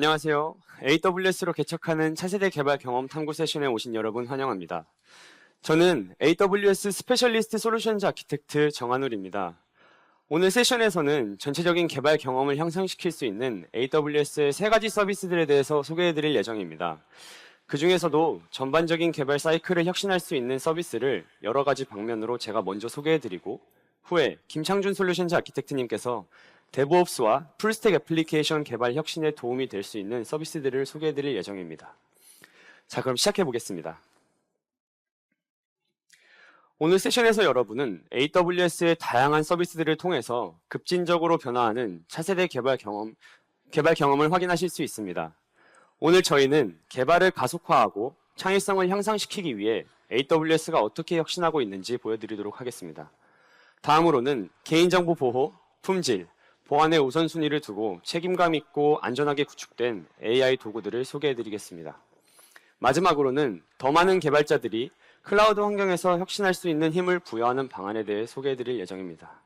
안녕하세요. AWS로 개척하는 차세대 개발 경험 탐구 세션에 오신 여러분 환영합니다. 저는 AWS 스페셜리스트 솔루션즈 아키텍트 정한울입니다. 오늘 세션에서는 전체적인 개발 경험을 향상시킬 수 있는 AWS의 3가지 서비스들에 대해서 소개해드릴 예정입니다. 그 중에서도 전반적인 개발 사이클을 혁신할 수 있는 서비스를 여러 가지 방면으로 제가 먼저 소개해드리고 후에 김창준 솔루션즈 아키텍트님께서 DevOps와 풀스택 애플리케이션 개발 혁신에 도움이 될 수 있는 서비스들을 소개해드릴 예정입니다. 자, 그럼 시작해 보겠습니다. 오늘 세션에서 여러분은 AWS의 다양한 서비스들을 통해서 급진적으로 변화하는 차세대 개발 경험을 확인하실 수 있습니다. 오늘 저희는 개발을 가속화하고 창의성을 향상시키기 위해 AWS가 어떻게 혁신하고 있는지 보여드리도록 하겠습니다. 다음으로는 개인정보 보호, 품질, 보안의 우선순위를 두고 책임감 있고 안전하게 구축된 AI 도구들을 소개해드리겠습니다. 마지막으로는 더 많은 개발자들이 클라우드 환경에서 혁신할 수 있는 힘을 부여하는 방안에 대해 소개해드릴 예정입니다.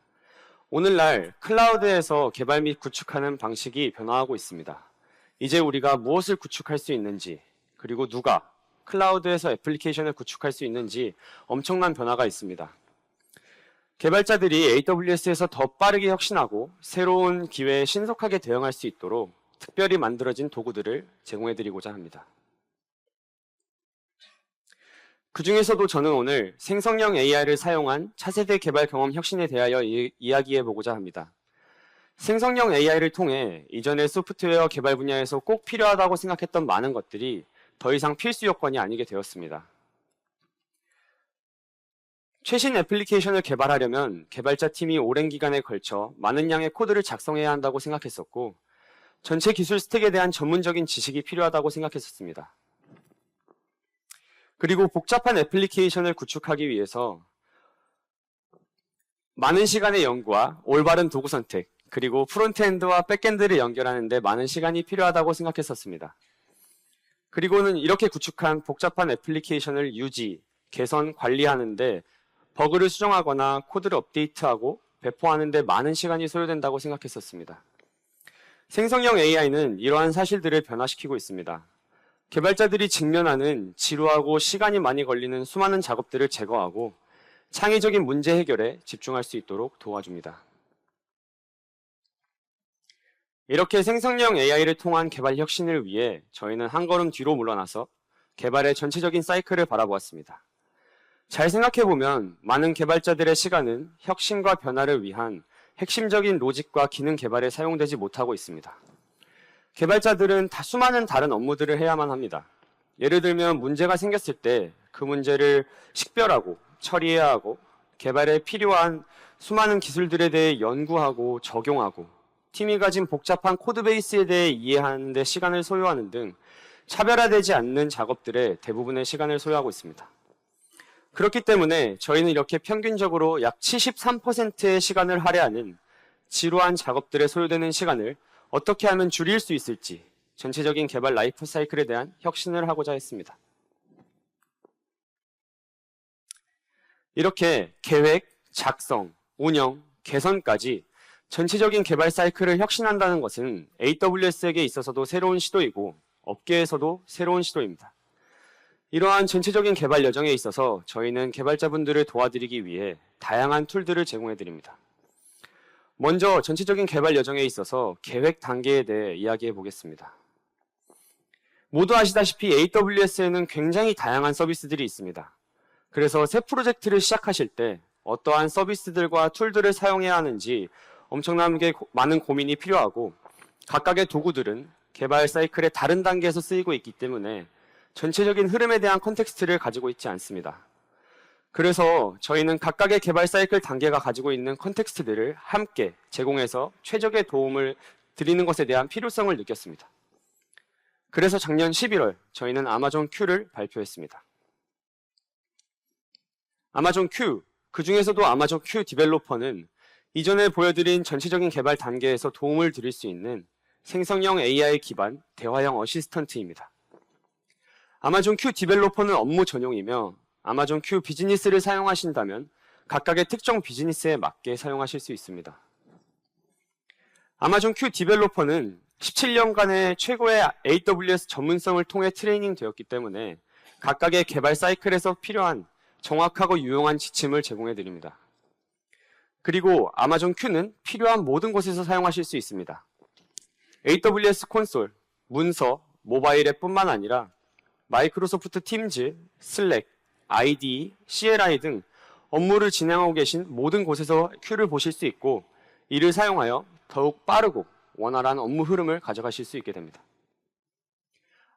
오늘날 클라우드에서 개발 및 구축하는 방식이 변화하고 있습니다. 이제 우리가 무엇을 구축할 수 있는지, 그리고 누가 클라우드에서 애플리케이션을 구축할 수 있는지 엄청난 변화가 있습니다. 개발자들이 AWS에서 더 빠르게 혁신하고 새로운 기회에 신속하게 대응할 수 있도록 특별히 만들어진 도구들을 제공해드리고자 합니다. 그 중에서도 저는 오늘 생성형 AI를 사용한 차세대 개발 경험 혁신에 대하여 이야기해보고자 합니다. 생성형 AI를 통해 이전의 소프트웨어 개발 분야에서 꼭 필요하다고 생각했던 많은 것들이 더 이상 필수 요건이 아니게 되었습니다. 최신 애플리케이션을 개발하려면 개발자 팀이 오랜 기간에 걸쳐 많은 양의 코드를 작성해야 한다고 생각했었고 전체 기술 스택에 대한 전문적인 지식이 필요하다고 생각했었습니다. 그리고 복잡한 애플리케이션을 구축하기 위해서 많은 시간의 연구와 올바른 도구 선택, 그리고 프론트엔드와 백엔드를 연결하는 데 많은 시간이 필요하다고 생각했었습니다. 그리고는 이렇게 구축한 복잡한 애플리케이션을 유지, 개선, 관리하는 데 버그를 수정하거나 코드를 업데이트하고 배포하는 데 많은 시간이 소요된다고 생각했었습니다. 생성형 AI는 이러한 사실들을 변화시키고 있습니다. 개발자들이 직면하는 지루하고 시간이 많이 걸리는 수많은 작업들을 제거하고 창의적인 문제 해결에 집중할 수 있도록 도와줍니다. 이렇게 생성형 AI를 통한 개발 혁신을 위해 저희는 한 걸음 뒤로 물러나서 개발의 전체적인 사이클을 바라보았습니다. 잘 생각해보면 많은 개발자들의 시간은 혁신과 변화를 위한 핵심적인 로직과 기능 개발에 사용되지 못하고 있습니다. 개발자들은 수많은 다른 업무들을 해야만 합니다. 예를 들면 문제가 생겼을 때 그 문제를 식별하고 처리해야 하고 개발에 필요한 수많은 기술들에 대해 연구하고 적용하고 팀이 가진 복잡한 코드베이스에 대해 이해하는 데 시간을 소요하는 등 차별화되지 않는 작업들에 대부분의 시간을 소요하고 있습니다. 그렇기 때문에 저희는 이렇게 평균적으로 약 73%의 시간을 할애하는 지루한 작업들에 소요되는 시간을 어떻게 하면 줄일 수 있을지 전체적인 개발 라이프 사이클에 대한 혁신을 하고자 했습니다. 이렇게 계획, 작성, 운영, 개선까지 전체적인 개발 사이클을 혁신한다는 것은 AWS에게 있어서도 새로운 시도이고 업계에서도 새로운 시도입니다. 이러한 전체적인 개발 여정에 있어서 저희는 개발자분들을 도와드리기 위해 다양한 툴들을 제공해드립니다. 먼저 전체적인 개발 여정에 있어서 계획 단계에 대해 이야기해 보겠습니다. 모두 아시다시피 AWS에는 굉장히 다양한 서비스들이 있습니다. 그래서 새 프로젝트를 시작하실 때 어떠한 서비스들과 툴들을 사용해야 하는지 엄청나게 많은 고민이 필요하고 각각의 도구들은 개발 사이클의 다른 단계에서 쓰이고 있기 때문에 전체적인 흐름에 대한 컨텍스트를 가지고 있지 않습니다. 그래서 저희는 각각의 개발 사이클 단계가 가지고 있는 컨텍스트들을 함께 제공해서 최적의 도움을 드리는 것에 대한 필요성을 느꼈습니다. 그래서 작년 11월 저희는 아마존 Q를 발표했습니다. 아마존 Q, 그 중에서도 아마존 Q 디벨로퍼는 이전에 보여드린 전체적인 개발 단계에서 도움을 드릴 수 있는 생성형 AI 기반 대화형 어시스턴트입니다. 아마존 Q 디벨로퍼는 업무 전용이며 아마존 Q 비즈니스를 사용하신다면 각각의 특정 비즈니스에 맞게 사용하실 수 있습니다. 아마존 Q 디벨로퍼는 17년간의 최고의 AWS 전문성을 통해 트레이닝 되었기 때문에 각각의 개발 사이클에서 필요한 정확하고 유용한 지침을 제공해 드립니다. 그리고 아마존 Q는 필요한 모든 곳에서 사용하실 수 있습니다. AWS 콘솔, 문서, 모바일 앱뿐만 아니라 마이크로소프트 팀즈, 슬랙, IDE, CLI 등 업무를 진행하고 계신 모든 곳에서 Q를 보실 수 있고 이를 사용하여 더욱 빠르고 원활한 업무 흐름을 가져가실 수 있게 됩니다.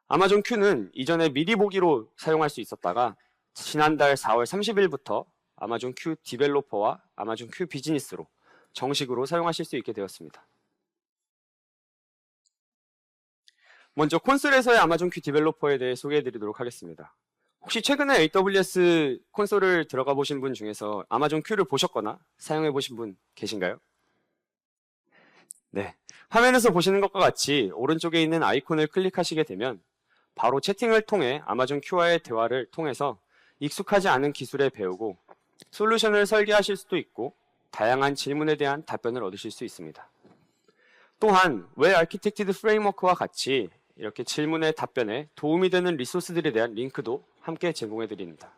아마존 Q는 이전에 미리 보기로 사용할 수 있었다가 지난달 4월 30일부터 아마존 Q 디벨로퍼와 아마존 Q 비즈니스로 정식으로 사용하실 수 있게 되었습니다. 먼저 콘솔에서의 아마존 Q 디벨로퍼에 대해 소개해 드리도록 하겠습니다. 혹시 최근에 AWS 콘솔을 들어가 보신 분 중에서 아마존 Q를 보셨거나 사용해 보신 분 계신가요? 네. 화면에서 보시는 것과 같이 오른쪽에 있는 아이콘을 클릭하시게 되면 바로 채팅을 통해 아마존 Q와의 대화를 통해서 익숙하지 않은 기술에 배우고 솔루션을 설계하실 수도 있고 다양한 질문에 대한 답변을 얻으실 수 있습니다. 또한 웰 아키텍티드 프레임워크와 같이 이렇게 질문의 답변에 도움이 되는 리소스들에 대한 링크도 함께 제공해 드립니다.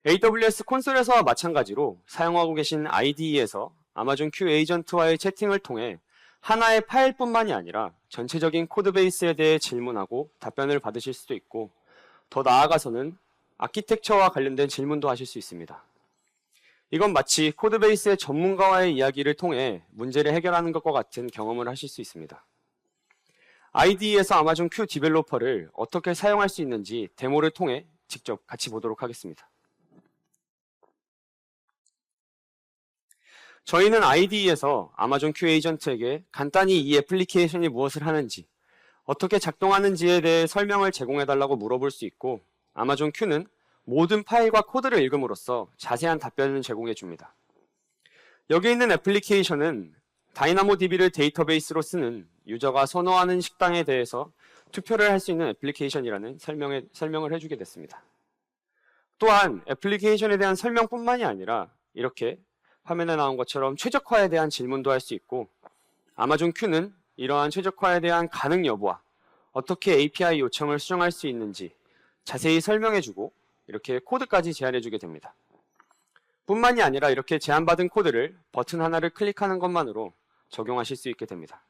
AWS 콘솔에서와 마찬가지로 사용하고 계신 IDE에서 아마존 Q 에이전트와의 채팅을 통해 하나의 파일뿐만이 아니라 전체적인 코드베이스에 대해 질문하고 답변을 받으실 수도 있고 더 나아가서는 아키텍처와 관련된 질문도 하실 수 있습니다. 이건 마치 코드베이스의 전문가와의 이야기를 통해 문제를 해결하는 것과 같은 경험을 하실 수 있습니다. IDE에서 아마존 Q 디벨로퍼를 어떻게 사용할 수 있는지 데모를 통해 직접 같이 보도록 하겠습니다. 저희는 IDE에서 아마존 Q 에이전트에게 간단히 이 애플리케이션이 무엇을 하는지, 어떻게 작동하는지에 대해 설명을 제공해달라고 물어볼 수 있고 아마존 Q는 모든 파일과 코드를 읽음으로써 자세한 답변을 제공해 줍니다. 여기 있는 애플리케이션은 다이나모DB를 데이터베이스로 쓰는 유저가 선호하는 식당에 대해서 투표를 할 수 있는 애플리케이션이라는 설명을 해주게 됐습니다. 또한 애플리케이션에 대한 설명뿐만이 아니라 이렇게 화면에 나온 것처럼 최적화에 대한 질문도 할 수 있고 아마존 Q는 이러한 최적화에 대한 가능 여부와 어떻게 API 요청을 수정할 수 있는지 자세히 설명해주고 이렇게 코드까지 제안해주게 됩니다. 뿐만이 아니라 이렇게 제안받은 코드를 버튼 하나를 클릭하는 것만으로 적용하실 수 있게 됩니다.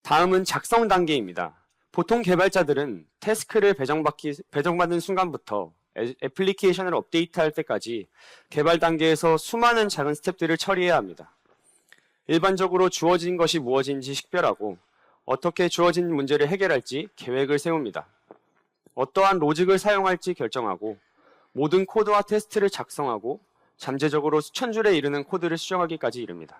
다음은 작성 단계입니다. 보통 개발자들은 태스크를 배정받는 순간부터 애플리케이션을 업데이트할 때까지 개발 단계에서 수많은 작은 스텝들을 처리해야 합니다. 일반적으로 주어진 것이 무엇인지 식별하고 어떻게 주어진 문제를 해결할지 계획을 세웁니다. 어떠한 로직을 사용할지 결정하고 모든 코드와 테스트를 작성하고 잠재적으로 수천 줄에 이르는 코드를 수정하기까지 이릅니다.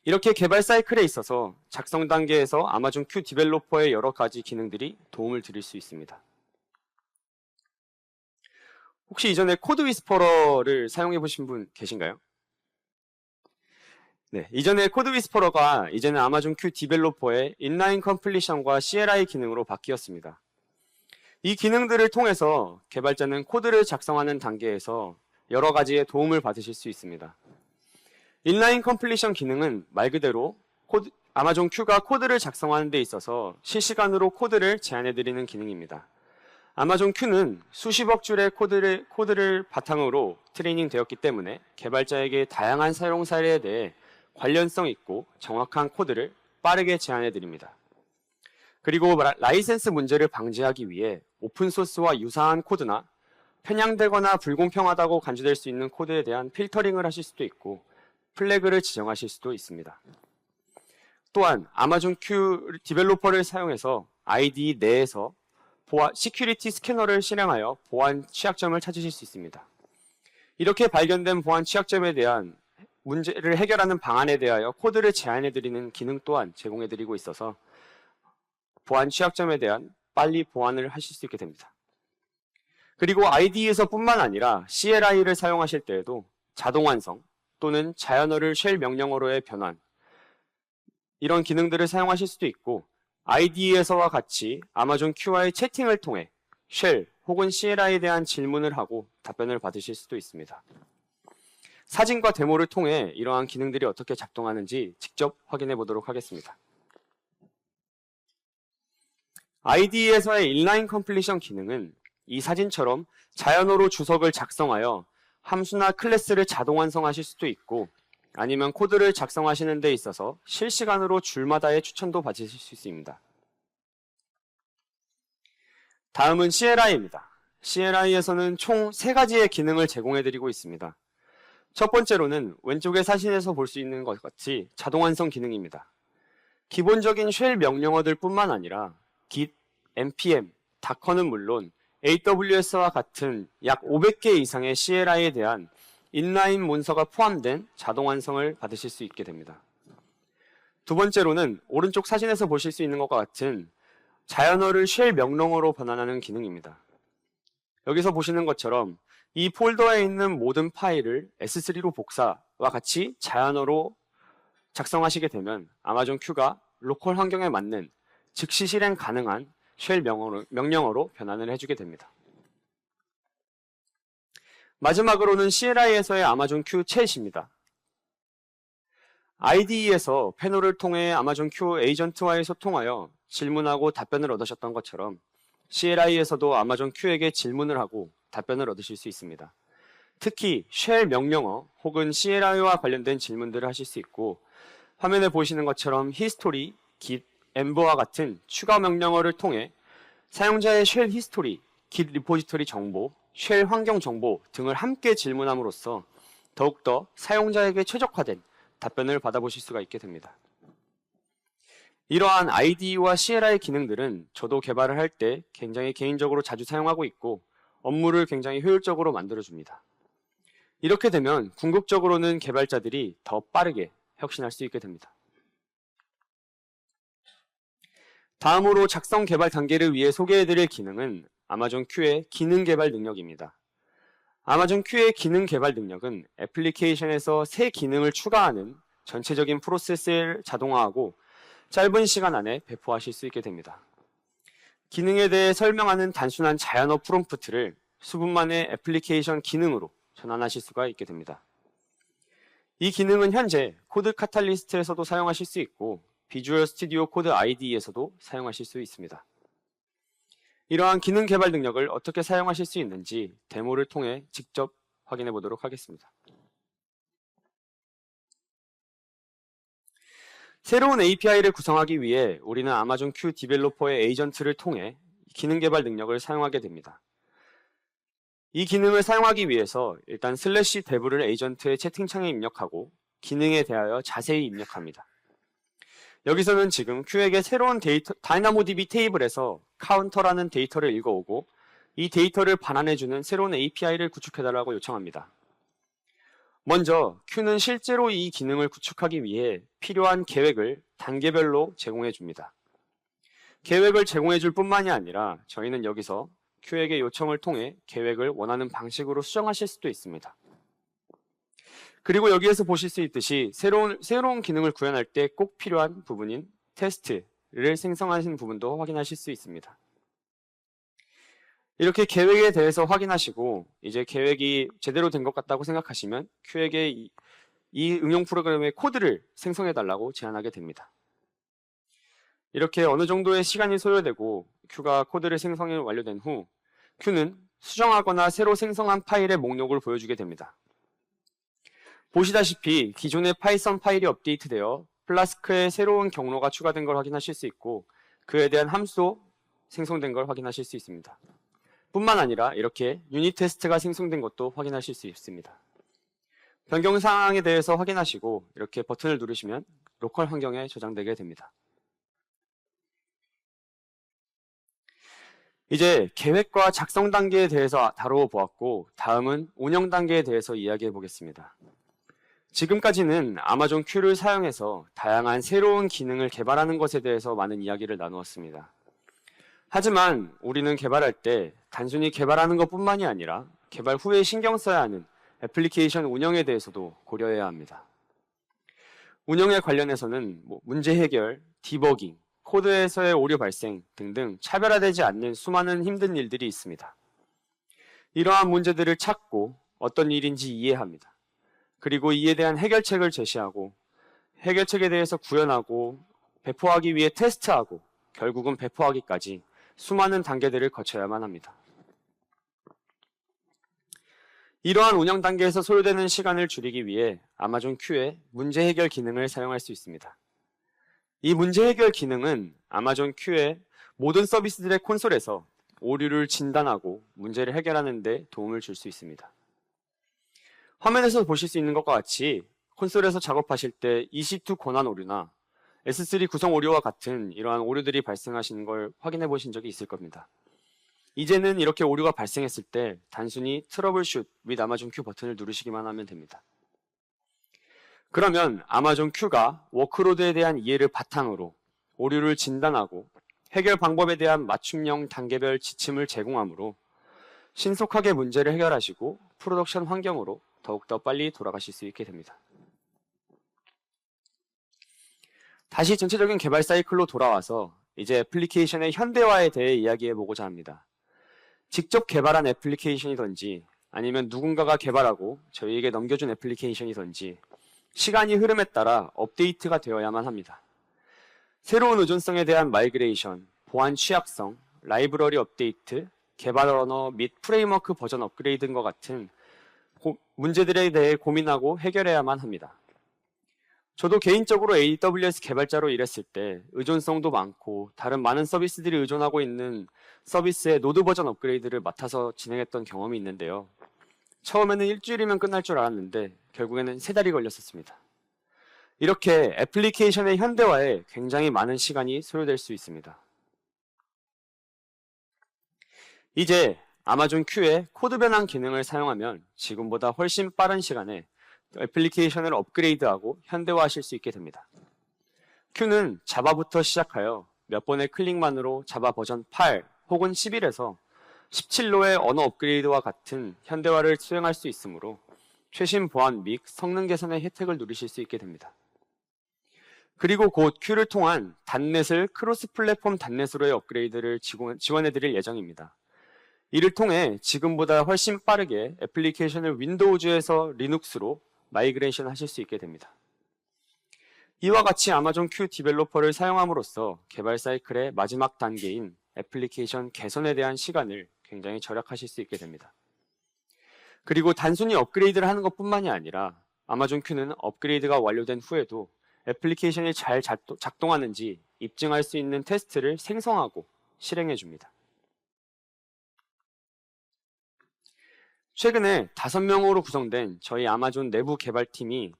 이렇게 개발 사이클에 있어서 작성 단계에서 아마존 Q 디벨로퍼의 여러 가지 기능들이 도움을 드릴 수 있습니다. 혹시 이전에 코드 위스퍼러를 사용해 보신 분 계신가요? 네, 이전에 코드 위스퍼러가 이제는 아마존 Q 디벨로퍼의 인라인 컴플리션과 CLI 기능으로 바뀌었습니다. 이 기능들을 통해서 개발자는 코드를 작성하는 단계에서 여러 가지의 도움을 받으실 수 있습니다. 인라인 컴플리션 기능은 말 그대로 아마존 Q가 코드를 작성하는 데 있어서 실시간으로 코드를 제안해드리는 기능입니다. 아마존 Q는 수십억 줄의 코드를 바탕으로 트레이닝 되었기 때문에 개발자에게 다양한 사용 사례에 대해 관련성 있고 정확한 코드를 빠르게 제안해 드립니다. 그리고 라이센스 문제를 방지하기 위해 오픈소스와 유사한 코드나 편향되거나 불공평하다고 간주될 수 있는 코드에 대한 필터링을 하실 수도 있고 플래그를 지정하실 수도 있습니다. 또한 아마존 Q 디벨로퍼를 사용해서 IDE 내에서 시큐리티 스캐너를 실행하여 보안 취약점을 찾으실 수 있습니다. 이렇게 발견된 보안 취약점에 대한 문제를 해결하는 방안에 대하여 코드를 제안해드리는 기능 또한 제공해드리고 있어서 보안 취약점에 대한 빨리 보완을 하실 수 있게 됩니다. 그리고 IDE에서 뿐만 아니라 CLI를 사용하실 때에도 자동 완성 또는 자연어를 쉘 명령어로의 변환 이런 기능들을 사용하실 수도 있고 IDE에서와 같이 아마존 Q와의 채팅을 통해 쉘 혹은 CLI에 대한 질문을 하고 답변을 받으실 수도 있습니다. 사진과 데모를 통해 이러한 기능들이 어떻게 작동하는지 직접 확인해 보도록 하겠습니다. IDE에서의 인라인 컴플리션 기능은 이 사진처럼 자연어로 주석을 작성하여 함수나 클래스를 자동 완성하실 수도 있고, 아니면 코드를 작성하시는 데 있어서 실시간으로 줄마다의 추천도 받으실 수 있습니다. 다음은 CLI입니다. CLI에서는 총 3가지의 기능을 제공해드리고 있습니다. 첫 번째로는 왼쪽의 사진에서 볼 수 있는 것 같이 자동 완성 기능입니다. 기본적인 쉘 명령어들 뿐만 아니라 git, npm, docker는 물론 AWS와 같은 약 500개 이상의 CLI에 대한 인라인 문서가 포함된 자동 완성을 받으실 수 있게 됩니다. 두 번째로는 오른쪽 사진에서 보실 수 있는 것과 같은 자연어를 쉘 명령어로 변환하는 기능입니다. 여기서 보시는 것처럼 이 폴더에 있는 모든 파일을 S3로 복사와 같이 자연어로 작성하시게 되면 아마존 Q가 로컬 환경에 맞는 즉시 실행 가능한 쉘 명령어로 변환을 해주게 됩니다. 마지막으로는 CLI에서의 아마존 Q 챗입니다. IDE에서 패널을 통해 아마존 Q 에이전트와의 소통하여 질문하고 답변을 얻으셨던 것처럼 CLI에서도 아마존 Q에게 질문을 하고 답변을 얻으실 수 있습니다. 특히 쉘 명령어 혹은 CLI와 관련된 질문들을 하실 수 있고, 화면에 보시는 것처럼 히스토리, git, env와 같은 추가 명령어를 통해 사용자의 쉘 히스토리, git 리포지토리 정보, 쉘 환경 정보 등을 함께 질문함으로써 더욱더 사용자에게 최적화된 답변을 받아보실 수가 있게 됩니다. 이러한 IDE와 CLI 기능들은 저도 개발을 할 때 굉장히 개인적으로 자주 사용하고 있고 업무를 굉장히 효율적으로 만들어줍니다. 이렇게 되면 궁극적으로는 개발자들이 더 빠르게 혁신할 수 있게 됩니다. 다음으로 작성 개발 단계를 위해 소개해드릴 기능은 아마존 Q의 기능 개발 능력입니다. 아마존 Q의 기능 개발 능력은 애플리케이션에서 새 기능을 추가하는 전체적인 프로세스를 자동화하고 짧은 시간 안에 배포하실 수 있게 됩니다. 기능에 대해 설명하는 단순한 자연어 프롬프트를 수분만의 애플리케이션 기능으로 전환하실 수가 있게 됩니다. 이 기능은 현재 코드 카탈리스트에서도 사용하실 수 있고 비주얼 스튜디오 코드 IDE에서도 사용하실 수 있습니다. 이러한 기능 개발 능력을 어떻게 사용하실 수 있는지 데모를 통해 직접 확인해 보도록 하겠습니다. 새로운 API를 구성하기 위해 우리는 아마존 Q 디벨로퍼의 에이전트를 통해 기능 개발 능력을 사용하게 됩니다. 이 기능을 사용하기 위해서 일단 /dev를 에이전트의 채팅창에 입력하고 기능에 대하여 자세히 입력합니다. 여기서는 지금 Q에게 새로운 DynamoDB 테이블에서 카운터라는 데이터를 읽어오고 이 데이터를 반환해주는 새로운 API를 구축해달라고 요청합니다. 먼저 Q는 실제로 이 기능을 구축하기 위해 필요한 계획을 단계별로 제공해줍니다. 계획을 제공해줄 뿐만이 아니라 저희는 여기서 Q에게 요청을 통해 계획을 원하는 방식으로 수정하실 수도 있습니다. 그리고 여기에서 보실 수 있듯이 새로운 기능을 구현할 때 꼭 필요한 부분인 테스트를 생성하신 부분도 확인하실 수 있습니다. 이렇게 계획에 대해서 확인하시고 이제 계획이 제대로 된 것 같다고 생각하시면 Q에게 이 응용 프로그램의 코드를 생성해 달라고 제안하게 됩니다. 이렇게 어느 정도의 시간이 소요되고 Q가 코드를 생성이 완료된 후 Q는 수정하거나 새로 생성한 파일의 목록을 보여주게 됩니다. 보시다시피 기존의 파이썬 파일이 업데이트되어 플라스크에 새로운 경로가 추가된 걸 확인하실 수 있고 그에 대한 함수도 생성된 걸 확인하실 수 있습니다. 뿐만 아니라 이렇게 유닛 테스트가 생성된 것도 확인하실 수 있습니다. 변경 사항에 대해서 확인하시고 이렇게 버튼을 누르시면 로컬 환경에 저장되게 됩니다. 이제 계획과 작성 단계에 대해서 다루어 보았고 다음은 운영 단계에 대해서 이야기해 보겠습니다. 지금까지는 아마존 Q를 사용해서 다양한 새로운 기능을 개발하는 것에 대해서 많은 이야기를 나누었습니다. 하지만 우리는 개발할 때 단순히 개발하는 것뿐만이 아니라 개발 후에 신경 써야 하는 애플리케이션 운영에 대해서도 고려해야 합니다. 운영에 관련해서는 문제 해결, 디버깅, 코드에서의 오류 발생 등등 차별화되지 않는 수많은 힘든 일들이 있습니다. 이러한 문제들을 찾고 어떤 일인지 이해합니다. 그리고 이에 대한 해결책을 제시하고 해결책에 대해서 구현하고 배포하기 위해 테스트하고 결국은 배포하기까지 수많은 단계들을 거쳐야만 합니다. 이러한 운영 단계에서 소요되는 시간을 줄이기 위해 아마존 Q의 문제 해결 기능을 사용할 수 있습니다. 이 문제 해결 기능은 아마존 Q의 모든 서비스들의 콘솔에서 오류를 진단하고 문제를 해결하는 데 도움을 줄 수 있습니다. 화면에서 보실 수 있는 것과 같이 콘솔에서 작업하실 때 EC2 권한 오류나 S3 구성 오류와 같은 이러한 오류들이 발생하시는 걸 확인해 보신 적이 있을 겁니다. 이제는 이렇게 오류가 발생했을 때 단순히 트러블슛 with 아마존 Q 버튼을 누르시기만 하면 됩니다. 그러면 아마존 Q가 워크로드에 대한 이해를 바탕으로 오류를 진단하고 해결 방법에 대한 맞춤형 단계별 지침을 제공하므로 신속하게 문제를 해결하시고 프로덕션 환경으로 더욱더 빨리 돌아가실 수 있게 됩니다. 다시 전체적인 개발 사이클로 돌아와서 이제 애플리케이션의 현대화에 대해 이야기해 보고자 합니다. 직접 개발한 애플리케이션이든지 아니면 누군가가 개발하고 저희에게 넘겨준 애플리케이션이든지 시간이 흐름에 따라 업데이트가 되어야만 합니다. 새로운 의존성에 대한 마이그레이션, 보안 취약성, 라이브러리 업데이트, 개발 언어 및 프레임워크 버전 업그레이드인 것 같은 문제들에 대해 고민하고 해결해야만 합니다. 저도 개인적으로 AWS 개발자로 일했을 때 의존성도 많고 다른 많은 서비스들이 의존하고 있는 서비스의 노드 버전 업그레이드를 맡아서 진행했던 경험이 있는데요. 처음에는 일주일이면 끝날 줄 알았는데 결국에는 3달이 걸렸었습니다. 이렇게 애플리케이션의 현대화에 굉장히 많은 시간이 소요될 수 있습니다. 이제 아마존 Q의 코드 변환 기능을 사용하면 지금보다 훨씬 빠른 시간에 애플리케이션을 업그레이드하고 현대화하실 수 있게 됩니다. Q는 자바부터 시작하여 몇 번의 클릭만으로 자바 버전 8 혹은 11에서 17로의 언어 업그레이드와 같은 현대화를 수행할 수 있으므로 최신 보안 및 성능 개선의 혜택을 누리실 수 있게 됩니다. 그리고 곧 Q를 통한 단넷을 크로스 플랫폼 단넷으로의 업그레이드를 지원해드릴 예정입니다. 이를 통해 지금보다 훨씬 빠르게 애플리케이션을 윈도우즈에서 리눅스로 마이그레이션 하실 수 있게 됩니다. 이와 같이 아마존 Q 디벨로퍼를 사용함으로써 개발 사이클의 마지막 단계인 애플리케이션 개선에 대한 시간을 굉장히 절약하실 수 있게 됩니다. 그리고 단순히 업그레이드를 하는 것뿐만이 아니라 아마존 Q는 업그레이드가 완료된 후에도 애플리케이션이 잘 작동하는지 입증할 수 있는 테스트를 생성하고 실행해 줍니다. 최근에 5명으로 구성된 저희 아마존 내부 개발팀이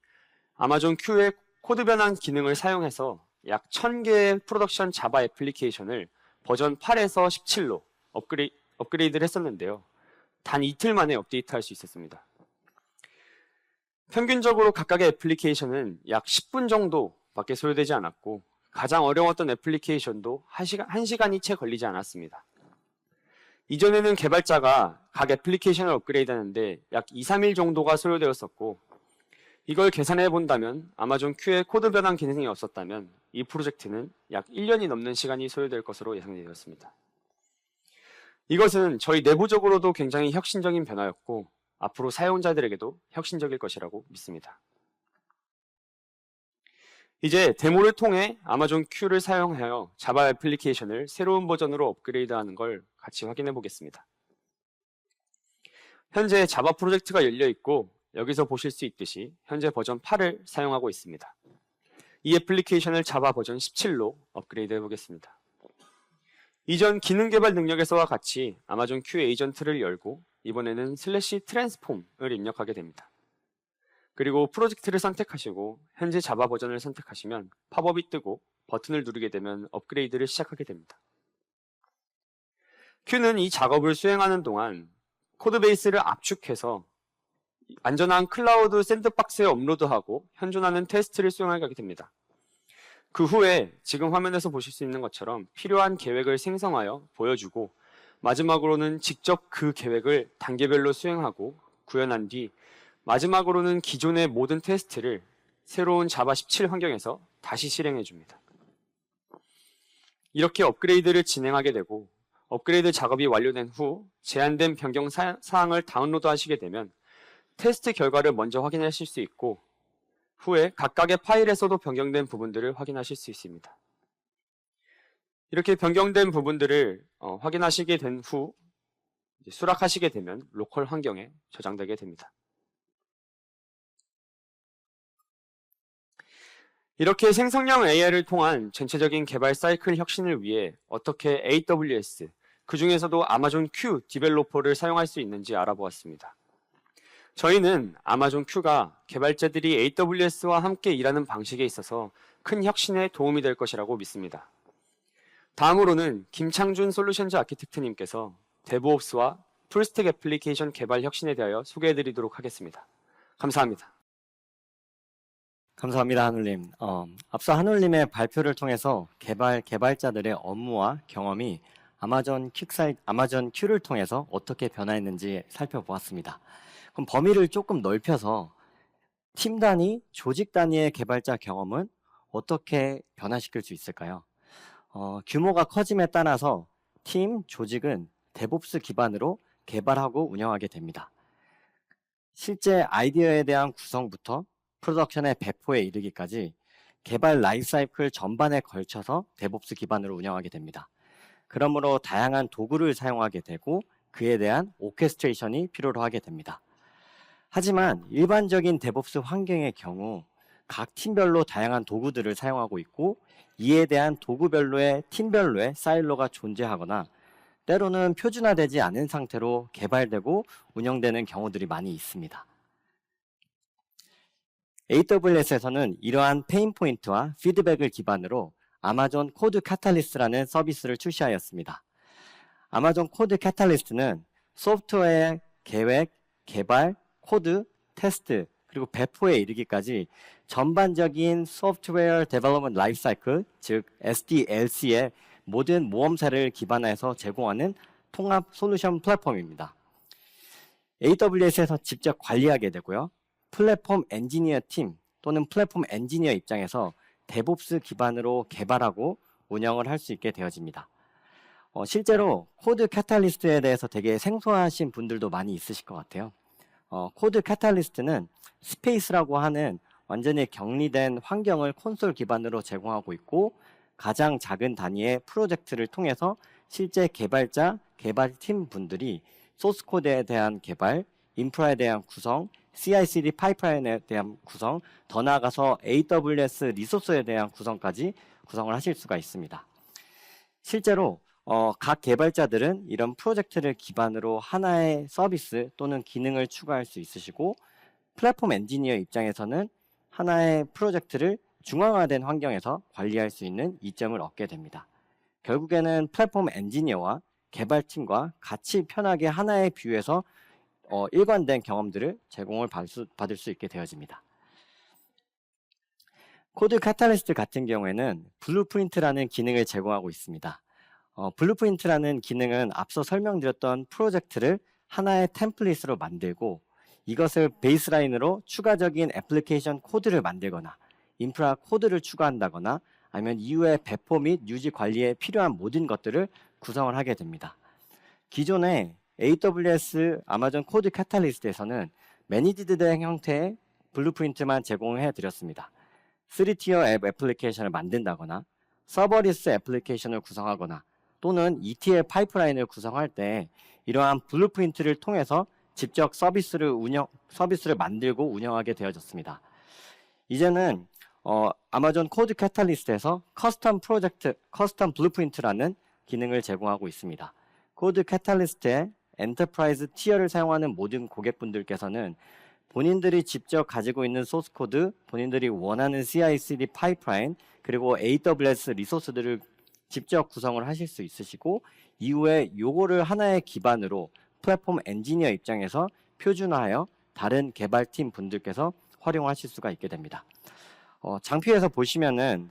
아마존 Q의 코드 변환 기능을 사용해서 약 1000개의 프로덕션 자바 애플리케이션을 버전 8에서 17로 업그레이드를 했었는데요. 단 이틀 만에 업데이트할 수 있었습니다. 평균적으로 각각의 애플리케이션은 약 10분 정도밖에 소요되지 않았고 가장 어려웠던 애플리케이션도 1시간이 채 걸리지 않았습니다. 이전에는 개발자가 각 애플리케이션을 업그레이드하는데 약 2, 3일 정도가 소요되었었고 이걸 계산해 본다면 아마존 Q의 코드 변환 기능이 없었다면 이 프로젝트는 약 1년이 넘는 시간이 소요될 것으로 예상되었습니다. 이것은 저희 내부적으로도 굉장히 혁신적인 변화였고 앞으로 사용자들에게도 혁신적일 것이라고 믿습니다. 이제 데모를 통해 아마존 Q를 사용하여 자바 애플리케이션을 새로운 버전으로 업그레이드하는 걸 같이 확인해 보겠습니다. 현재 자바 프로젝트가 열려 있고 여기서 보실 수 있듯이 현재 버전 8을 사용하고 있습니다. 이 애플리케이션을 자바 버전 17로 업그레이드 해 보겠습니다. 이전 기능 개발 능력에서와 같이 아마존 Q 에이전트를 열고 이번에는 /transform을 입력하게 됩니다. 그리고 프로젝트를 선택하시고 현재 자바 버전을 선택하시면 팝업이 뜨고 버튼을 누르게 되면 업그레이드를 시작하게 됩니다. Q는 이 작업을 수행하는 동안 코드베이스를 압축해서 안전한 클라우드 샌드박스에 업로드하고 현존하는 테스트를 수행하게 됩니다. 그 후에 지금 화면에서 보실 수 있는 것처럼 필요한 계획을 생성하여 보여주고 마지막으로는 직접 그 계획을 단계별로 수행하고 구현한 뒤 마지막으로는 기존의 모든 테스트를 새로운 자바 17 환경에서 다시 실행해 줍니다. 이렇게 업그레이드를 진행하게 되고 업그레이드 작업이 완료된 후 제한된 변경 사항을 다운로드 하시게 되면 테스트 결과를 먼저 확인하실 수 있고 후에 각각의 파일에서도 변경된 부분들을 확인하실 수 있습니다. 이렇게 변경된 부분들을 확인하시게 된 후 수락하시게 되면 로컬 환경에 저장되게 됩니다. 이렇게 생성형 AI를 통한 전체적인 개발 사이클 혁신을 위해 어떻게 AWS, 그 중에서도 아마존 Q 디벨로퍼를 사용할 수 있는지 알아보았습니다. 저희는 아마존 Q가 개발자들이 AWS와 함께 일하는 방식에 있어서 큰 혁신에 도움이 될 것이라고 믿습니다. 다음으로는 김창준 솔루션즈 아키텍트님께서 데브옵스와 풀스택 애플리케이션 개발 혁신에 대하여 소개해드리도록 하겠습니다. 감사합니다. 감사합니다, 한울님. 앞서 한울님의 발표를 통해서 개발자들의 업무와 경험이 아마존 Q를 통해서 어떻게 변화했는지 살펴보았습니다. 그럼 범위를 조금 넓혀서 팀 단위, 조직 단위의 개발자 경험은 어떻게 변화시킬 수 있을까요? 규모가 커짐에 따라서 팀, 조직은 데브옵스 기반으로 개발하고 운영하게 됩니다. 실제 아이디어에 대한 구성부터 프로덕션의 배포에 이르기까지 개발 라이프사이클 전반에 걸쳐서 데브옵스 기반으로 운영하게 됩니다. 그러므로 다양한 도구를 사용하게 되고 그에 대한 오케스트레이션이 필요로 하게 됩니다. 하지만 일반적인 데브옵스 환경의 경우 각 팀별로 다양한 도구들을 사용하고 있고 이에 대한 도구별로의 팀별로의 사일로가 존재하거나 때로는 표준화되지 않은 상태로 개발되고 운영되는 경우들이 많이 있습니다. AWS에서는 이러한 페인 포인트와 피드백을 기반으로 아마존 코드 카탈리스트라는 서비스를 출시하였습니다. 아마존 코드 카탈리스트는 소프트웨어의 계획, 개발, 코드, 테스트, 그리고 배포에 이르기까지 전반적인 소프트웨어 데벨롭먼트 라이프 사이클, 즉 SDLC의 모든 모험사를 기반해서 제공하는 통합 솔루션 플랫폼입니다. AWS에서 직접 관리하게 되고요. 플랫폼 엔지니어 팀 또는 플랫폼 엔지니어 입장에서 데브옵스 기반으로 개발하고 운영을 할 수 있게 되어집니다. 실제로 코드 카탈리스트에 대해서 되게 생소하신 분들도 많이 있으실 것 같아요. 코드 카탈리스트는 스페이스라고 하는 완전히 격리된 환경을 콘솔 기반으로 제공하고 있고 가장 작은 단위의 프로젝트를 통해서 실제 개발자, 개발팀 분들이 소스 코드에 대한 개발, 인프라에 대한 구성, CI/CD 파이프라인에 대한 구성, 더 나아가서 AWS 리소스에 대한 구성까지 구성을 하실 수가 있습니다. 실제로 각 개발자들은 이런 프로젝트를 기반으로 하나의 서비스 또는 기능을 추가할 수 있으시고 플랫폼 엔지니어 입장에서는 하나의 프로젝트를 중앙화된 환경에서 관리할 수 있는 이점을 얻게 됩니다. 결국에는 플랫폼 엔지니어와 개발팀과 같이 편하게 하나의 뷰에서 일관된 경험들을 제공을 받을 수 있게 되어집니다. 코드 카탈리스트 같은 경우에는 블루프린트라는 기능을 제공하고 있습니다. 블루프린트라는 기능은 앞서 설명드렸던 프로젝트를 하나의 템플릿으로 만들고 이것을 베이스라인으로 추가적인 애플리케이션 코드를 만들거나 인프라 코드를 추가한다거나 아니면 이후에 배포 및 유지 관리에 필요한 모든 것들을 구성을 하게 됩니다. 기존에 AWS 아마존 코드 카탈리스트에서는 매니지드 형태의 블루프린트만 제공해 드렸습니다. 3티어 앱 애플리케이션을 만든다거나 서버리스 애플리케이션을 구성하거나 또는 ETL 파이프라인을 구성할 때 이러한 블루프린트를 통해서 직접 서비스를 만들고 운영하게 되어졌습니다. 이제는 아마존 코드 카탈리스트에서 커스텀 블루프린트라는 기능을 제공하고 있습니다. 코드 카탈리스트의 엔터프라이즈 티어를 사용하는 모든 고객분들께서는 본인들이 직접 가지고 있는 소스 코드, 본인들이 원하는 CI/CD 파이프라인, 그리고 AWS 리소스들을 직접 구성을 하실 수 있으시고 이후에 요거를 하나의 기반으로 플랫폼 엔지니어 입장에서 표준화하여 다른 개발팀 분들께서 활용하실 수가 있게 됩니다. 장표에서 보시면은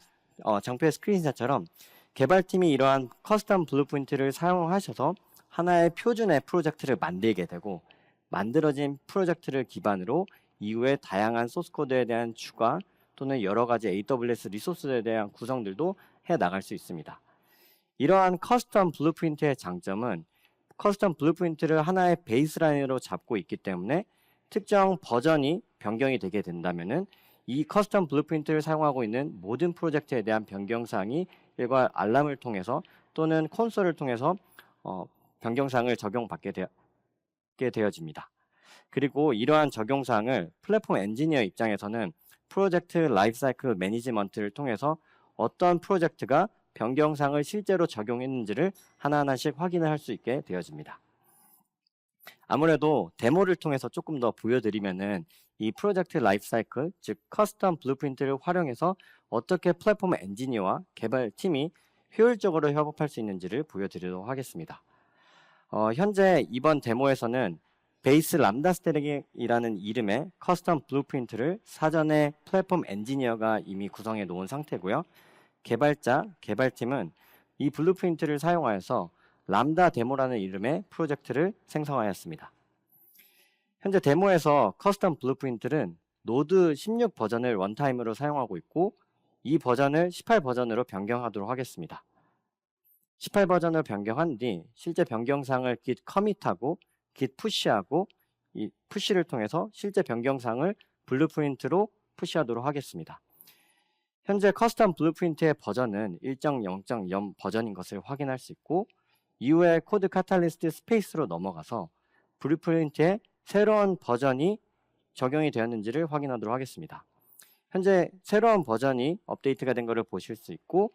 장표의 스크린샷처럼 개발팀이 이러한 커스텀 블루프린트를 사용하셔서 하나의 표준의 프로젝트를 만들게 되고 만들어진 프로젝트를 기반으로 이후에 다양한 소스코드에 대한 추가 또는 여러 가지 AWS 리소스에 대한 구성들도 해 나갈 수 있습니다. 이러한 커스텀 블루프린트의 장점은 커스텀 블루프린트를 하나의 베이스라인으로 잡고 있기 때문에 특정 버전이 변경이 되게 된다면은 이 커스텀 블루프린트를 사용하고 있는 모든 프로젝트에 대한 변경사항이 일괄 알람을 통해서 또는 콘솔을 통해서 변경사항을 적용받게 되어집니다. 그리고 이러한 적용사항을 플랫폼 엔지니어 입장에서는 프로젝트 라이프사이클 매니지먼트를 통해서 어떤 프로젝트가 변경사항을 실제로 적용했는지를 하나하나씩 확인을 할 수 있게 되어집니다. 아무래도 데모를 통해서 조금 더 보여드리면은 이 프로젝트 라이프사이클, 즉 커스텀 블루프린트를 활용해서 어떻게 플랫폼 엔지니어와 개발팀이 효율적으로 협업할 수 있는지를 보여드리도록 하겠습니다. 현재 이번 데모에서는 베이스 람다 스태틱이라는 이름의 커스텀 블루프린트를 사전에 플랫폼 엔지니어가 이미 구성해 놓은 상태고요. 개발팀은 이 블루프린트를 사용하여서 람다 데모라는 이름의 프로젝트를 생성하였습니다. 현재 데모에서 커스텀 블루프린트는 노드 16 버전을 원타임으로 사용하고 있고 이 버전을 18 버전으로 변경하도록 하겠습니다. 18 버전을 변경한 뒤 실제 변경사항을 git 커밋하고 git 푸시하고 이 푸시를 통해서 실제 변경사항을 블루프린트로 푸시하도록 하겠습니다. 현재 커스텀 블루프린트의 버전은 1.0.0 버전인 것을 확인할 수 있고 이후에 코드 카탈리스트 스페이스로 넘어가서 블루프린트의 새로운 버전이 적용이 되었는지를 확인하도록 하겠습니다. 현재 새로운 버전이 업데이트가 된 것을 보실 수 있고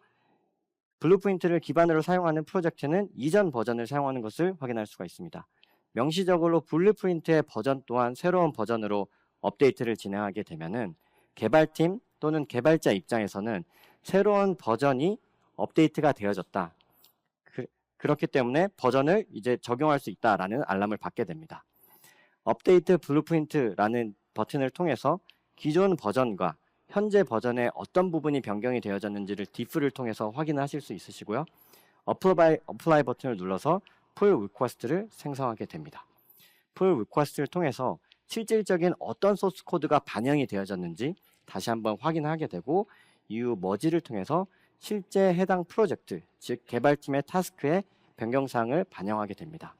블루프린트를 기반으로 사용하는 프로젝트는 이전 버전을 사용하는 것을 확인할 수가 있습니다. 명시적으로 블루프린트의 버전 또한 새로운 버전으로 업데이트를 진행하게 되면은 개발팀 또는 개발자 입장에서는 새로운 버전이 업데이트가 되어졌다. 그렇기 때문에 버전을 이제 적용할 수 있다라는 알람을 받게 됩니다. 업데이트 블루프린트라는 버튼을 통해서 기존 버전과 현재 버전의 어떤 부분이 변경이 되어졌는지를 diff를 통해서 확인하실 수 있으시고요. apply 버튼을 눌러서 pull request를 생성하게 됩니다. pull request를 통해서 실질적인 어떤 소스 코드가 반영이 되어졌는지 다시 한번 확인하게 되고 이후 머지를 통해서 실제 해당 프로젝트, 즉 개발팀의 타스크에 변경사항을 반영하게 됩니다.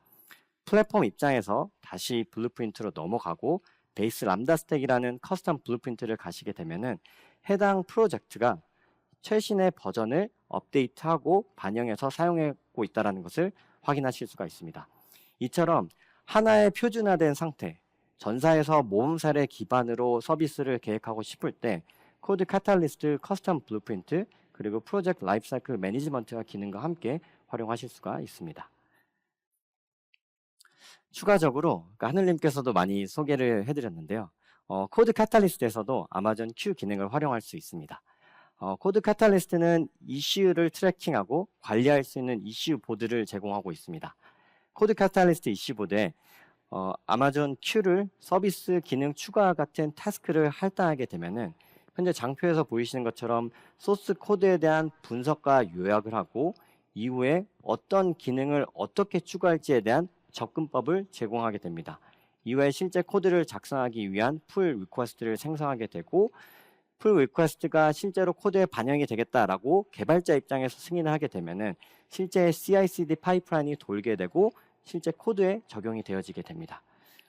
플랫폼 입장에서 다시 블루프린트로 넘어가고 베이스 람다 스택이라는 커스텀 블루프린트를 가시게 되면은 해당 프로젝트가 최신의 버전을 업데이트하고 반영해서 사용하고 있다는 것을 확인하실 수가 있습니다. 이처럼 하나의 표준화된 상태, 전사에서 모험 사례 기반으로 서비스를 계획하고 싶을 때 코드 카탈리스트 커스텀 블루프린트 그리고 프로젝트 라이프사이클 매니지먼트와 기능과 함께 활용하실 수가 있습니다. 추가적으로 하늘님께서도 많이 소개를 해드렸는데요. 코드 카탈리스트에서도 아마존 Q 기능을 활용할 수 있습니다. 코드 카탈리스트는 이슈를 트래킹하고 관리할 수 있는 이슈 보드를 제공하고 있습니다. 코드 카탈리스트 이슈 보드에 아마존 Q를 서비스 기능 추가 같은 타스크를 할당하게 되면은 현재 장표에서 보이시는 것처럼 소스 코드에 대한 분석과 요약을 하고 이후에 어떤 기능을 어떻게 추가할지에 대한 접근법을 제공하게 됩니다. 이후에 실제 코드를 작성하기 위한 풀 리퀘스트를 생성하게 되고 풀 리퀘스트가 실제로 코드에 반영이 되겠다라고 개발자 입장에서 승인을 하게 되면은 실제 CI/CD 파이프라인이 돌게 되고 실제 코드에 적용이 되어지게 됩니다.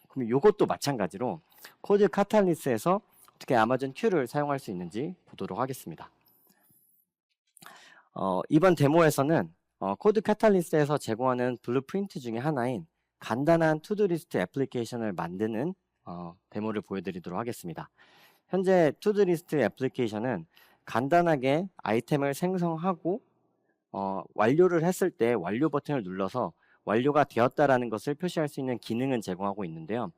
그럼 이것도 마찬가지로 코드 카탈리스트에서 어떻게 아마존 Q를 사용할 수 있는지 보도록 하겠습니다. 이번 데모에서는 코드 카탈리스트에서 제공하는 블루프린트 중에 하나인 간단한 투두리스트 애플리케이션을 만드는 데모를 보여드리도록 하겠습니다. 현재 투두리스트 애플리케이션은 간단하게 아이템을 생성하고 완료를 했을 때 완료 버튼을 눌러서 완료가 되었다라는 것을 표시할 수 있는 기능은 제공하고 있는데요.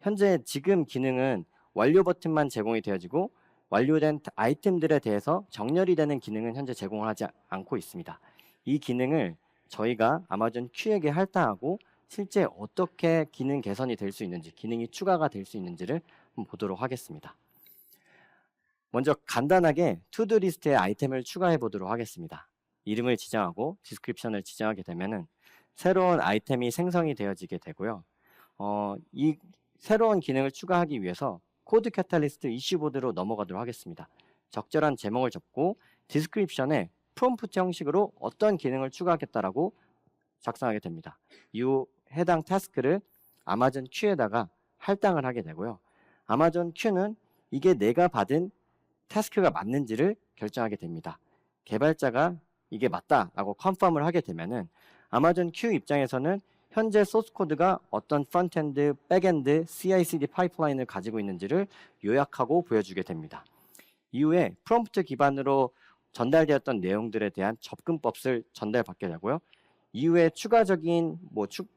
현재 지금 기능은 완료 버튼만 제공이 되어지고 완료된 아이템들에 대해서 정렬이 되는 기능은 현재 제공을 하지 않고 있습니다. 이 기능을 저희가 아마존 Q에게 할당하고 실제 어떻게 기능 개선이 될 수 있는지, 기능이 추가가 될 수 있는지를 한번 보도록 하겠습니다. 먼저 간단하게 투두 리스트에 아이템을 추가해 보도록 하겠습니다. 이름을 지정하고 디스크립션을 지정하게 되면은 새로운 아이템이 생성이 되어지게 되고요. 이 새로운 기능을 추가하기 위해서 코드 카탈리스트 이슈보드로 넘어가도록 하겠습니다. 적절한 제목을 적고 디스크립션에 프롬프트 형식으로 어떤 기능을 추가하겠다라고 작성하게 됩니다. 이후 해당 타스크를 아마존 큐에다가 할당을 하게 되고요. 아마존 큐는 이게 내가 받은 타스크가 맞는지를 결정하게 됩니다. 개발자가 이게 맞다라고 컨펌을 하게 되면은 아마존 큐 입장에서는 현재 소스 코드가 어떤 프론트엔드, 백엔드, CI/CD 파이프라인을 가지고 있는지를 요약하고 보여주게 됩니다. 이후에 프롬프트 기반으로 전달되었던 내용들에 대한 접근법을 전달받게 되고요. 이후에 추가적인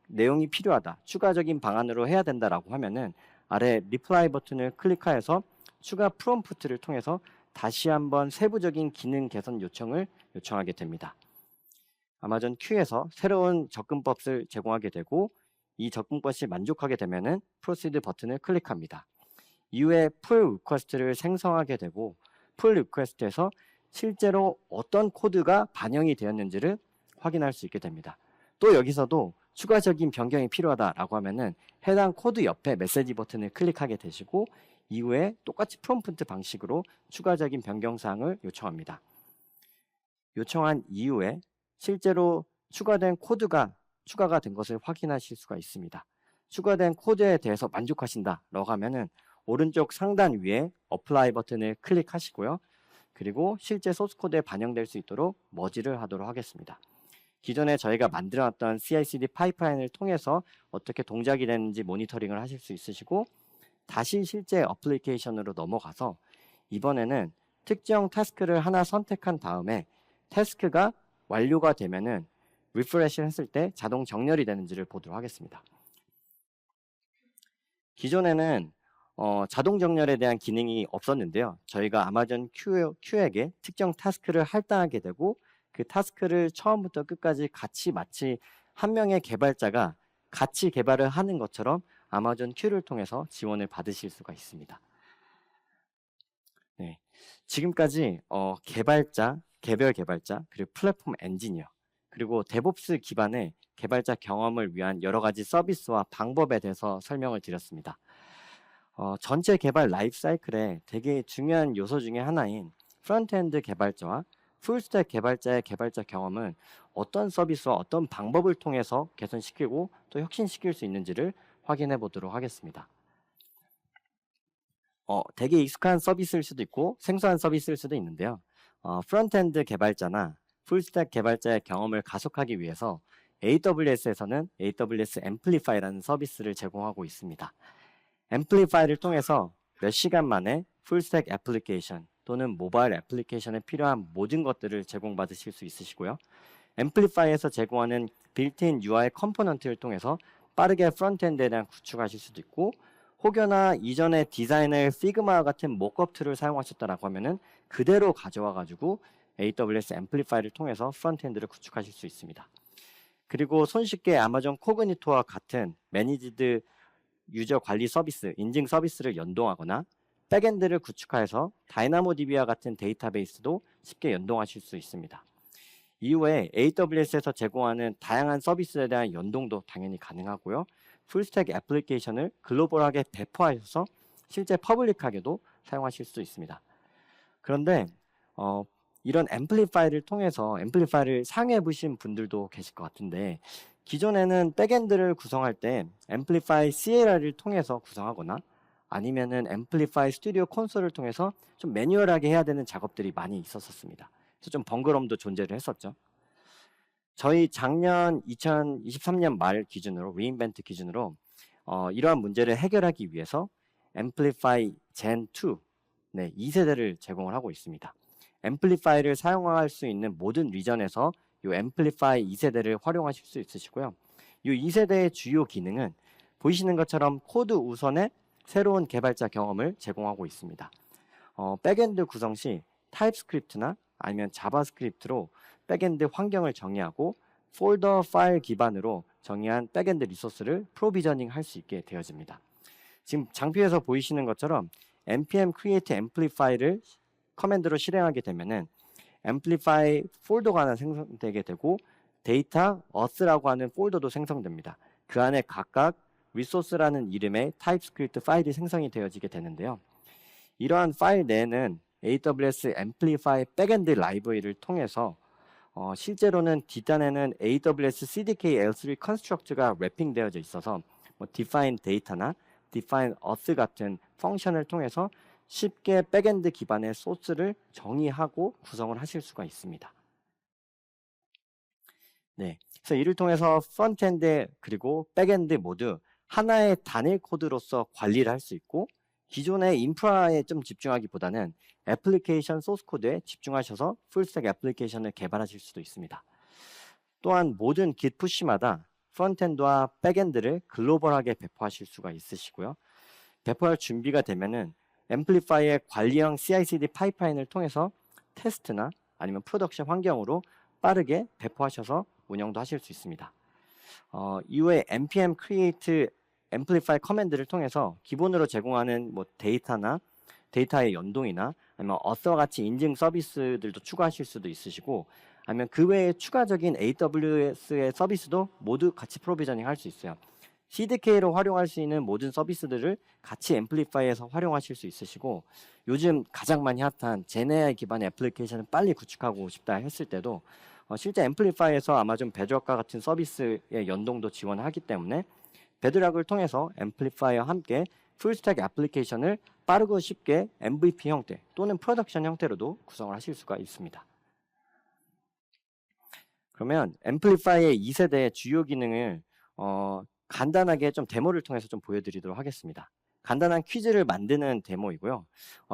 내용이 필요하다, 추가적인 방안으로 해야 된다라고 하면은 아래 리플라이 버튼을 클릭하여서 추가 프롬프트를 통해서 다시 한번 세부적인 기능 개선 요청을 요청하게 됩니다. 아마존 큐에서 새로운 접근법을 제공하게 되고 이 접근법이 만족하게 되면은 프로시드 버튼을 클릭합니다. 이후에 풀 리퀘스트를 생성하게 되고 풀 리퀘스트에서 실제로 어떤 코드가 반영이 되었는지를 확인할 수 있게 됩니다. 또 여기서도 추가적인 변경이 필요하다라고 하면은 해당 코드 옆에 메시지 버튼을 클릭하게 되시고 이후에 똑같이 프롬프트 방식으로 추가적인 변경 사항을 요청합니다. 요청한 이후에 실제로 추가된 코드가 추가가 된 것을 확인하실 수가 있습니다. 추가된 코드에 대해서 만족하신다라고 하면은 오른쪽 상단 위에 어플라이 버튼을 클릭하시고요. 그리고 실제 소스 코드에 반영될 수 있도록 머지를 하도록 하겠습니다. 기존에 저희가 만들어놨던 CI/CD 파이프라인을 통해서 어떻게 동작이 되는지 모니터링을 하실 수 있으시고 다시 실제 어플리케이션으로 넘어가서 이번에는 특정 타스크를 하나 선택한 다음에 타스크가 완료가 되면은 리프레시를 했을 때 자동 정렬이 되는지를 보도록 하겠습니다. 기존에는 자동 정렬에 대한 기능이 없었는데요. 저희가 아마존 큐에게 특정 타스크를 할당하게 되고 그 타스크를 처음부터 끝까지 같이 마치 한 명의 개발자가 같이 개발을 하는 것처럼 아마존 큐를 통해서 지원을 받으실 수가 있습니다. 네, 지금까지 개발자, 개별 개발자, 그리고 플랫폼 엔지니어, 그리고 데브옵스 기반의 개발자 경험을 위한 여러 가지 서비스와 방법에 대해서 설명을 드렸습니다. 전체 개발 라이프 사이클에 되게 중요한 요소 중에 하나인 프론트엔드 개발자와 풀스택 개발자의 개발자 경험은 어떤 서비스와 어떤 방법을 통해서 개선시키고 또 혁신시킬 수 있는지를 확인해 보도록 하겠습니다. 되게 익숙한 서비스일 수도 있고 생소한 서비스일 수도 있는데요. 프론트엔드 개발자나 풀스택 개발자의 경험을 가속하기 위해서 AWS에서는 AWS 앰플리파이라는 서비스를 제공하고 있습니다. 앰플리파이를 통해서 몇 시간 만에 풀스택 애플리케이션 또는 모바일 애플리케이션에 필요한 모든 것들을 제공받으실 수 있으시고요. 앰플리파이에서 제공하는 빌트인 UI 컴포넌트를 통해서 빠르게 프론트엔드에 대한 구축하실 수도 있고 혹여나 이전에 디자인을 피그마 같은 모크업 툴을 사용하셨다라고 하면은 그대로 가져와 가지고 AWS 앰플리파이를 통해서 프론트엔드를 구축하실 수 있습니다. 그리고 손쉽게 아마존 코그니토와 같은 매니지드 유저 관리 서비스, 인증 서비스를 연동하거나 백엔드를 구축하여서 다이나모DB와 같은 데이터베이스도 쉽게 연동하실 수 있습니다. 이후에 AWS에서 제공하는 다양한 서비스에 대한 연동도 당연히 가능하고요. 풀스택 애플리케이션을 글로벌하게 배포하셔서 실제 퍼블릭하게도 사용하실 수 있습니다. 그런데 이런 앰플리파이를 통해서 앰플리파이를 사용해 보신 분들도 계실 것 같은데 기존에는 백엔드를 구성할 때 앰플리파이 CLR을 통해서 구성하거나 아니면은 앰플리파이 스튜디오 콘솔을 통해서 좀 매뉴얼하게 해야 되는 작업들이 많이 있었습니다. 그래서 좀 번거로움도 존재를 했었죠. 저희 작년 2023년 말 기준으로 리인벤트 기준으로 이러한 문제를 해결하기 위해서 앰플리파이 젠2 2세대를 제공을 하고 있습니다. 앰플리파이를 사용할 수 있는 모든 리전에서 이 앰플리파이 2세대를 활용하실 수 있으시고요. 이 2세대의 주요 기능은 보이시는 것처럼 코드 우선의 새로운 개발자 경험을 제공하고 있습니다. 백엔드 구성 시 타입스크립트나 아니면 자바스크립트로 백엔드 환경을 정의하고 폴더 파일 기반으로 정의한 백엔드 리소스를 프로비저닝 할 수 있게 되어집니다. 지금 장표에서 보이시는 것처럼 npm create amplify를 커맨드로 실행하게 되면은 amplify 폴더가 하나 생성되게 되고 데이터 auth라고 하는 폴더도 생성됩니다. 그 안에 각각 resource라는 이름의 타입스크립트 파일이 생성이 되어지게 되는데요. 이러한 파일 내에는 AWS amplify 백엔드 라이브러리를 통해서 실제로는 뒷단에는 AWS CDK L3 컨스트럭트가 랩핑되어져 있어서 뭐 define data나 define auth 같은 펑션을 통해서 쉽게 백엔드 기반의 소스를 정의하고 구성을 하실 수가 있습니다. 네, 그래서 이를 통해서 프론트엔드 그리고 백엔드 모두 하나의 단일 코드로서 관리를 할 수 있고 기존의 인프라에 좀 집중하기보다는 애플리케이션 소스 코드에 집중하셔서 풀스택 애플리케이션을 개발하실 수도 있습니다. 또한 모든 git 푸시마다 프론트엔드와 백엔드를 글로벌하게 배포하실 수가 있으시고요. 배포할 준비가 되면은 앰플리파이의 관리형 CI/CD 파이프라인을 통해서 테스트나 아니면 프로덕션 환경으로 빠르게 배포하셔서 운영도 하실 수 있습니다. 이후에 npm create amplify 커맨드를 통해서 기본으로 제공하는 뭐 데이터나 데이터의 연동이나 아니면 auth와 같이 인증 서비스들도 추가하실 수도 있으시고 아니면 그 외에 추가적인 AWS의 서비스도 모두 같이 프로비저닝 할 수 있어요. CDK로 활용할 수 있는 모든 서비스들을 같이 앰플리파이에서 활용하실 수 있으시고 요즘 가장 많이 핫한 제네아이 기반의 애플리케이션을 빨리 구축하고 싶다 했을 때도 실제 앰플리파이에서 아마존 베드락과 같은 서비스의 연동도 지원하기 때문에 베드락을 통해서 앰플리파이와 함께 풀스택 애플리케이션을 빠르고 쉽게 MVP 형태 또는 프로덕션 형태로도 구성을 하실 수가 있습니다. 그러면 앰플리파이의 2세대의 주요 기능을 간단하게 좀 데모를 통해서 좀 보여드리도록 하겠습니다. 간단한 퀴즈를 만드는 데모이고요.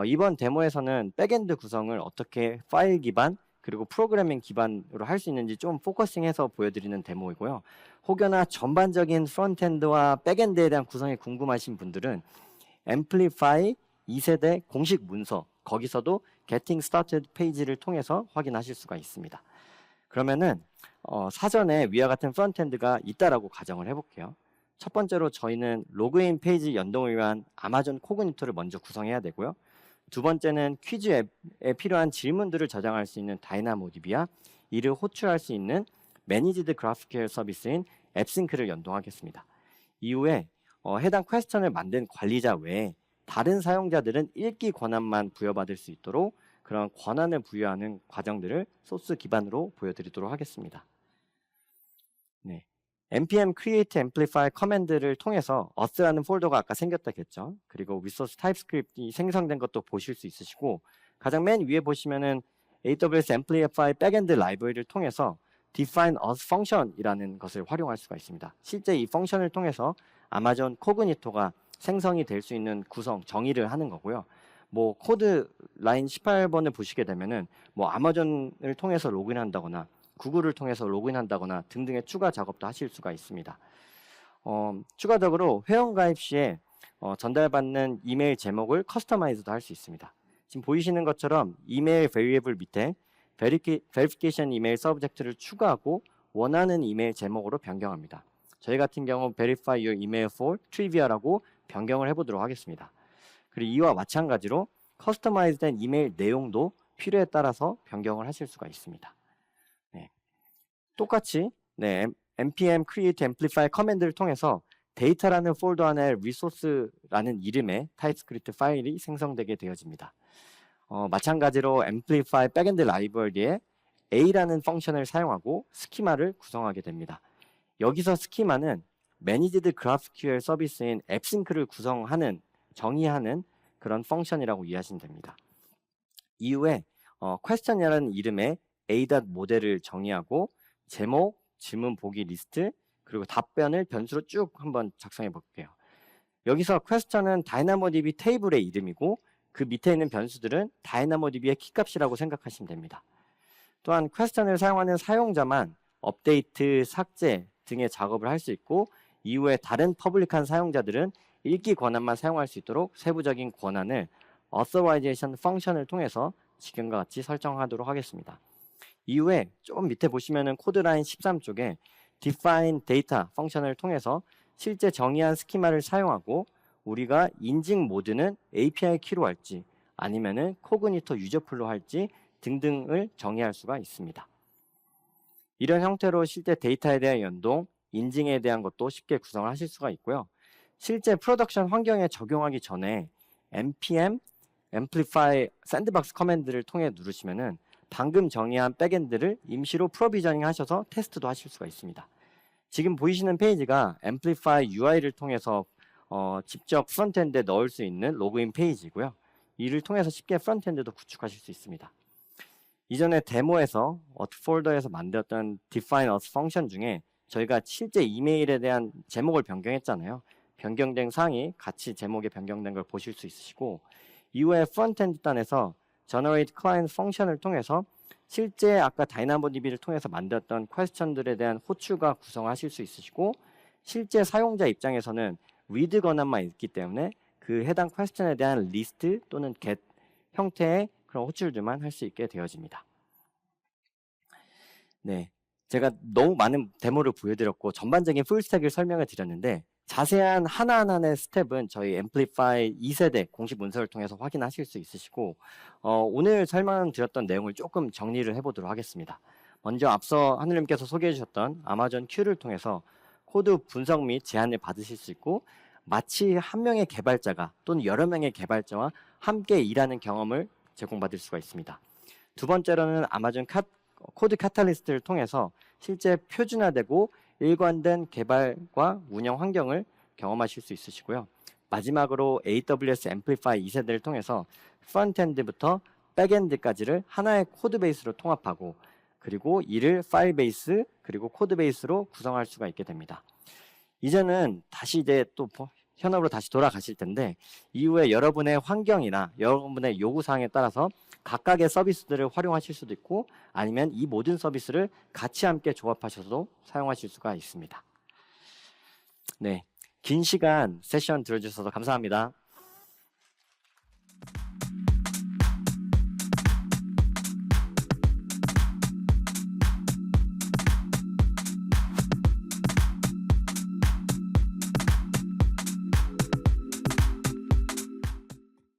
이번 데모에서는 백엔드 구성을 어떻게 파일 기반 그리고 프로그래밍 기반으로 할 수 있는지 좀 포커싱해서 보여드리는 데모이고요. 혹여나 전반적인 프론트엔드와 백엔드에 대한 구성이 궁금하신 분들은 앰플리파이 2세대 공식 문서 거기서도 Getting Started 페이지를 통해서 확인하실 수가 있습니다. 그러면은 사전에 위와 같은 프론트엔드가 있다라고 가정을 해볼게요. 첫 번째로 저희는 로그인 페이지 연동을 위한 아마존 코그니토를 먼저 구성해야 되고요. 두 번째는 퀴즈 앱에 필요한 질문들을 저장할 수 있는 다이나모DB와 이를 호출할 수 있는 매니지드 그래피컬 서비스인 앱싱크를 연동하겠습니다. 이후에 해당 퀘스천을 만든 관리자 외에 다른 사용자들은 읽기 권한만 부여받을 수 있도록 그런 권한을 부여하는 과정들을 소스 기반으로 보여드리도록 하겠습니다. 네. npm create amplify 커맨드를 통해서 auth라는 폴더가 아까 생겼다 했죠. 그리고 resource typescript이 생성된 것도 보실 수 있으시고 가장 맨 위에 보시면은 AWS amplify backend 라이브러리를 통해서 define auth function이라는 것을 활용할 수가 있습니다. 실제 이 펑션을 통해서 아마존 코그니토가 생성이 될 수 있는 구성 정의를 하는 거고요. 뭐 코드 라인 18번을 보시게 되면은 뭐 아마존을 통해서 로그인한다거나 구글을 통해서 로그인한다거나 등등의 추가 작업도 하실 수가 있습니다. 추가적으로 회원가입 시에 전달받는 이메일 제목을 커스터마이즈도 할 수 있습니다. 지금 보이시는 것처럼 이메일 베리에이블 밑에 베리피케이션 이메일 서브젝트를 추가하고 원하는 이메일 제목으로 변경합니다. 저희 같은 경우 verify your email for trivia라고 변경을 해보도록 하겠습니다. 그리고 이와 마찬가지로 커스터마이즈된 이메일 내용도 필요에 따라서 변경을 하실 수가 있습니다. 네. 똑같이 npm create amplify 커맨드를 통해서 데이터라는 폴더 안에 resource라는 이름의 타입스크립트 파일이 생성되게 되어집니다. 마찬가지로 amplify 백엔드 라이브러리에 a라는 펑션을 사용하고 스키마를 구성하게 됩니다. 여기서 스키마는 매니지드 GraphQL 서비스인 앱싱크를 구성하는 정의하는 그런 펑션이라고 이해하시면 됩니다. 이후에 question이라는 이름의 a 모델을 정의하고 제목, 질문 보기 리스트, 그리고 답변을 변수로 쭉 한번 작성해 볼게요. 여기서 question은 다이나모DB 테이블의 이름이고 그 밑에 있는 변수들은 다이나모DB의 키값이라고 생각하시면 됩니다. 또한 question을 사용하는 사용자만 업데이트, 삭제 등의 작업을 할 수 있고 이후에 다른 퍼블릭한 사용자들은 읽기 권한만 사용할 수 있도록 세부적인 권한을 authorization 펑션을 통해서 지금과 같이 설정하도록 하겠습니다. 이후에 좀 밑에 보시면은 코드라인 13쪽에 define data 펑션을 통해서 실제 정의한 스키마를 사용하고 우리가 인증 모드는 API 키로 할지 아니면은 코그니토 유저풀로 할지 등등을 정의할 수가 있습니다. 이런 형태로 실제 데이터에 대한 연동, 인증에 대한 것도 쉽게 구성을 하실 수가 있고요. 실제 프로덕션 환경에 적용하기 전에 npm amplify 샌드박스 커맨드를 통해 누르시면은 방금 정의한 백엔드를 임시로 프로비저닝 하셔서 테스트도 하실 수가 있습니다. 지금 보이시는 페이지가 앰플리파이 UI를 통해서 직접 프론트엔드에 넣을 수 있는 로그인 페이지고요. 이를 통해서 쉽게 프론트엔드도 구축하실 수 있습니다. 이전에 데모에서 폴더에서 만들었던 define us 펑션 중에 저희가 실제 이메일에 대한 제목을 변경했잖아요. 변경된 사항이 같이 제목에 변경된 걸 보실 수 있으시고, 이후에 프론트엔드 단에서 generate client 펑션을 통해서 실제 아까 DynamoDB를 통해서 만들었던 퀘스천들에 대한 호출과 구성하실 수 있으시고, 실제 사용자 입장에서는 read 권한만 있기 때문에 그 해당 퀘스천에 대한 리스트 또는 get 형태의 그런 호출들만 할 수 있게 되어집니다. 네, 제가 너무 많은 데모를 보여드렸고 전반적인 풀스택을 설명을 드렸는데, 자세한 하나하나의 스텝은 저희 앰플리파이 2세대 공식 문서를 통해서 확인하실 수 있으시고, 오늘 설명드렸던 내용을 조금 정리를 해보도록 하겠습니다. 먼저 앞서 하늘님께서 소개해 주셨던 아마존 Q를 통해서 코드 분석 및 제안을 받으실 수 있고, 마치 한 명의 개발자가 또는 여러 명의 개발자와 함께 일하는 경험을 제공받을 수가 있습니다. 두 번째로는 아마존 코드 카탈리스트를 통해서 실제 표준화되고 일관된 개발과 운영 환경을 경험하실 수 있으시고요. 마지막으로 AWS 앰플리파이 2세대를 통해서 프론트엔드부터 백엔드까지를 하나의 코드 베이스로 통합하고, 그리고 이를 파일 베이스 그리고 코드 베이스로 구성할 수가 있게 됩니다. 이제는 다시 이제 또 현업으로 다시 돌아가실 텐데, 이후에 여러분의 환경이나 여러분의 요구사항에 따라서 각각의 서비스들을 활용하실 수도 있고, 아니면 이 모든 서비스를 같이 함께 조합하셔서 사용하실 수가 있습니다. 네, 긴 시간 세션 들어주셔서 감사합니다.